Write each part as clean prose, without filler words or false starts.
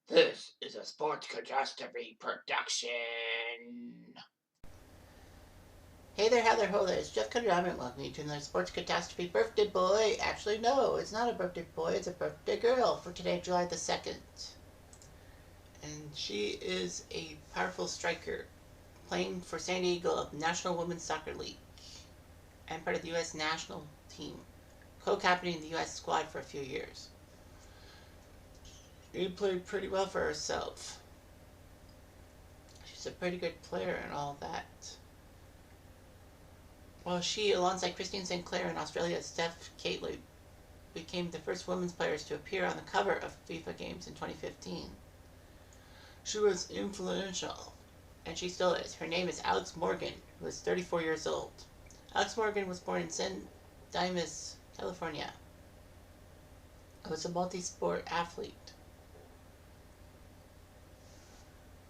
This is a Sports Catastrophe production. Hey there, how there, ho there, it's Jeff Cutastrophe, and welcome to another Sports Catastrophe birthday boy. Actually, no, it's not a birthday boy, it's a birthday girl for today, July the 2nd. And she is a powerful striker, playing for San Diego National Women's Soccer League, and part of the U.S. national team, co-captaining the U.S. squad for a few years. She played pretty well for herself. She's a pretty good player and all that. Well, she, alongside Christine Sinclair and Australia's Steph Catley, became the first women's players to appear on the cover of FIFA games in 2015. She was influential, and she still is. Her name is Alex Morgan, who is 34 years old. Alex Morgan was born in San Dimas, California. She was a multi-sport athlete.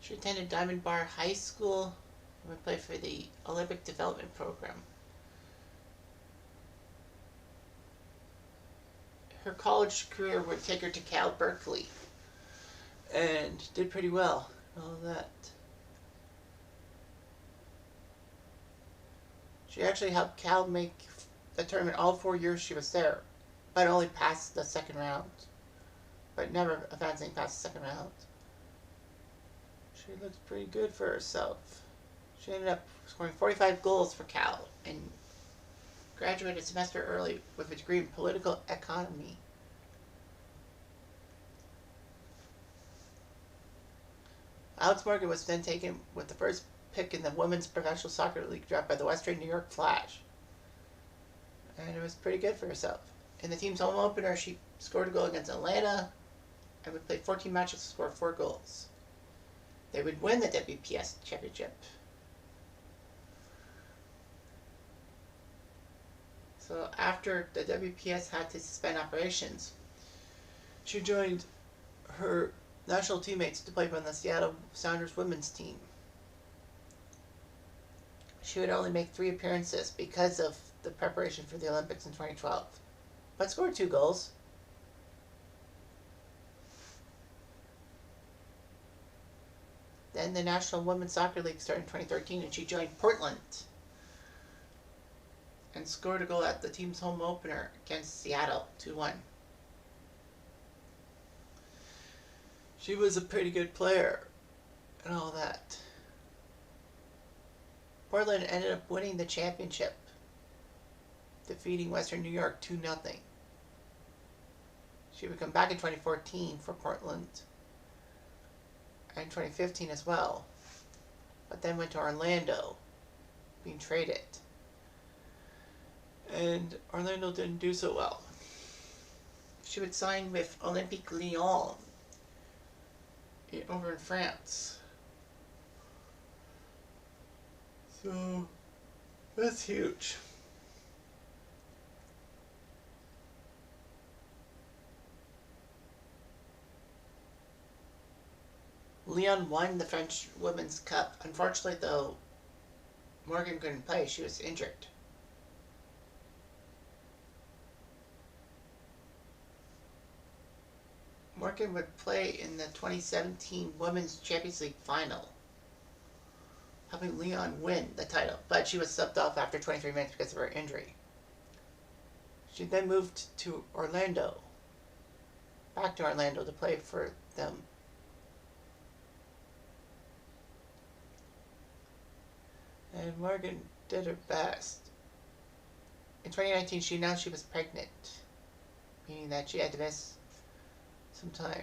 She attended Diamond Bar High School and would play for the Olympic Development Program. Her college career would take her to Cal Berkeley and did pretty well. All that. She actually helped Cal make the tournament all 4 years she was there, but only passed the second round, but never advancing past the second round. She looked pretty good for herself. She ended up scoring 45 goals for Cal and graduated a semester early with a degree in political economy. Alex Morgan was then taken with the first pick in the Women's Professional Soccer League draft by the Western New York Flash. And it was pretty good for herself. In the team's home opener, she scored a goal against Atlanta and would play 14 matches to score 4 goals. They would win the WPS championship. So after the WPS had to suspend operations, she joined her national teammates to play for the Seattle Sounders women's team. She would only make 3 appearances because of the preparation for the Olympics in 2012, but scored 2 goals. Then the National Women's Soccer League started in 2013, and she joined Portland and scored a goal at the team's home opener against Seattle, 2-1. She was a pretty good player and all that. Portland ended up winning the championship, defeating Western New York 2-0. She would come back in 2014 for Portland and 2015 as well, but then went to Orlando, being traded. And Orlando didn't do so well. She would sign with Olympique Lyon over in France. So that's huge. Lyon won the French Women's Cup. Unfortunately, though, Morgan couldn't play. She was injured. Morgan would play in the 2017 Women's Champions League final, helping Lyon win the title, but she was subbed off after 23 minutes because of her injury. She then moved to Orlando, back to Orlando to play for them. And Morgan did her best. In 2019, she announced she was pregnant, meaning that she had to miss some time.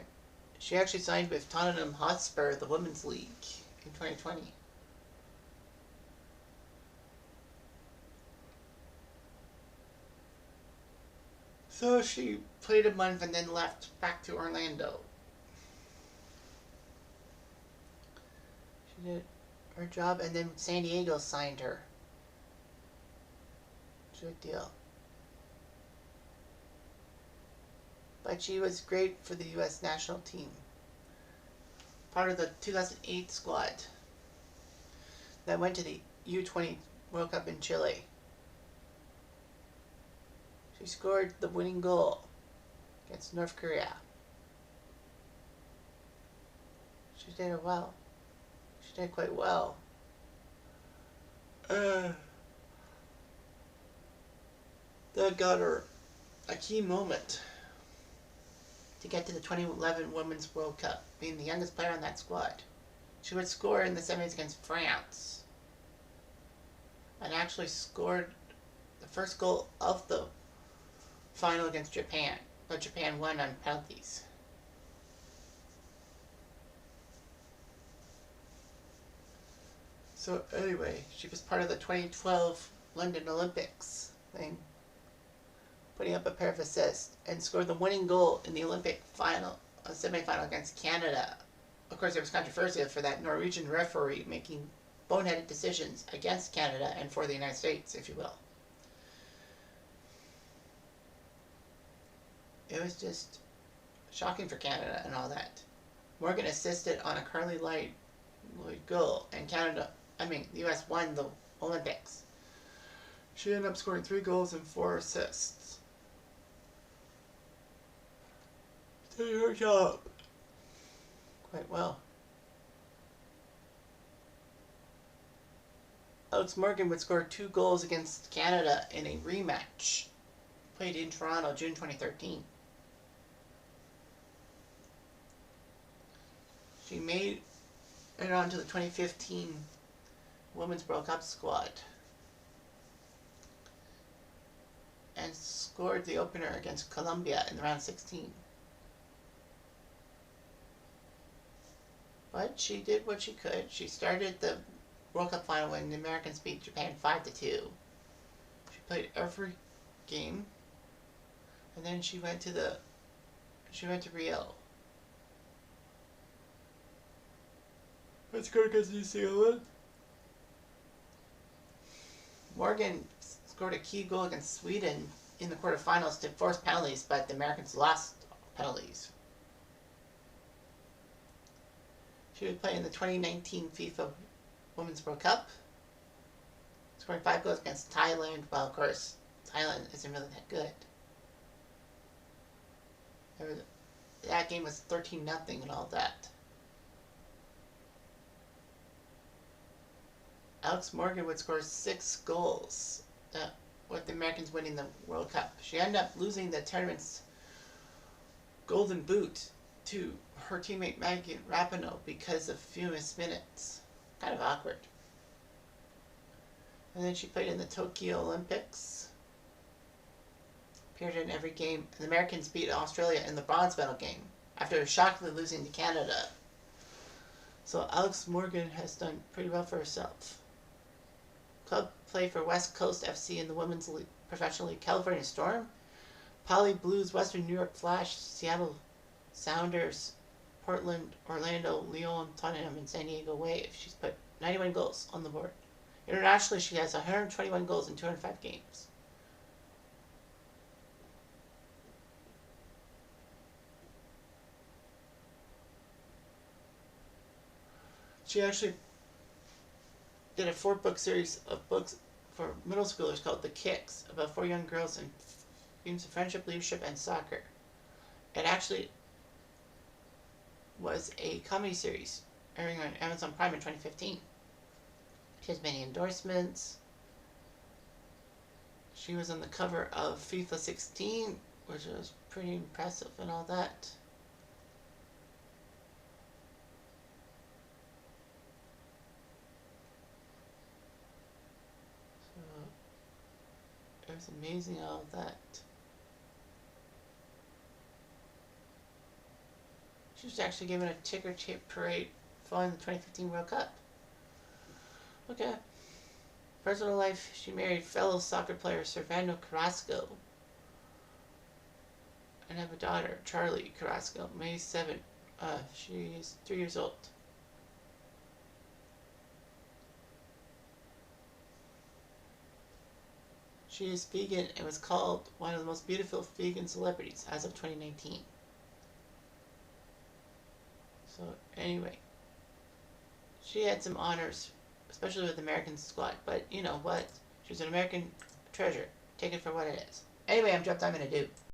She actually signed with Tottenham Hotspur, the Women's League, in 2020. So she played a month and then left back to Orlando. She did her job, and then San Diego signed her. Good deal. But she was great for the U.S. national team. Part of the 2008 squad that went to the U20 World Cup in Chile. She scored the winning goal against North Korea. She did well. She did quite well. That got her a key moment to get to the 2011 Women's World Cup, being the youngest player on that squad. She would score in the semis against France and actually scored the first goal of the final against Japan, but Japan won on penalties. So anyway, she was part of the 2012 London Olympics thing, putting up a pair of assists, and scored the winning goal in the Olympic final, semi-final against Canada. Of course, there was controversy for that Norwegian referee making boneheaded decisions against Canada and for the United States, if you will. It was just shocking for Canada and all that. Morgan assisted on a Carly Lloyd goal, and the U.S. won the Olympics. She ended up scoring 3 goals and 4 assists. Did her job quite well. Alex Morgan would score 2 goals against Canada in a rematch played in Toronto, June 2013. She made it onto the 2015 Women's World Cup squad and scored the opener against Colombia in the round 16. But she did what she could. She started the World Cup final when the Americans beat Japan 5-2. She played every game, and then she went to Rio. Let's go against New Zealand. Morgan scored a key goal against Sweden in the quarterfinals to force penalties, but the Americans lost penalties. She would play in the 2019 FIFA Women's World Cup, scoring 5 goals against Thailand. Well, of course, Thailand isn't really that good. That game was 13-0 and all that. Alex Morgan would score 6 goals with the Americans winning the World Cup. She ended up losing the tournament's Golden Boot to her teammate Megan Rapinoe because of few missed minutes. Kind of awkward. And then she played in the Tokyo Olympics. Appeared in every game. The Americans beat Australia in the bronze medal game after shockingly losing to Canada. So Alex Morgan has done pretty well for herself. Club play for West Coast FC in the Women's League, Professional League, California Storm, Poly Blues, Western New York Flash, Seattle Sounders, Portland, Orlando, Lyon, Tottenham, and San Diego Wave. She's put 91 goals on the board. Internationally, she has 121 goals in 205 games. She actually did a 4-book series of books for middle schoolers called The Kicks, about 4 young girls and themes of friendship, leadership, and soccer. It actually was a comedy series airing on Amazon Prime in 2015. She has many endorsements. She was on the cover of FIFA 16, which was pretty impressive and all that. So it was amazing, all of that. She was actually given a ticker tape parade following the 2015 World Cup. Okay. Personal life, she married fellow soccer player Servando Carrasco and have a daughter, Charlie Carrasco, May 7. She's 3 years old. She is vegan and was called one of the most beautiful vegan celebrities as of 2019. So anyway, she had some honors, especially with the American squad, but you know what? She's an American treasure. Take it for what it is. Anyway, I'm Jul2. I'm going to do.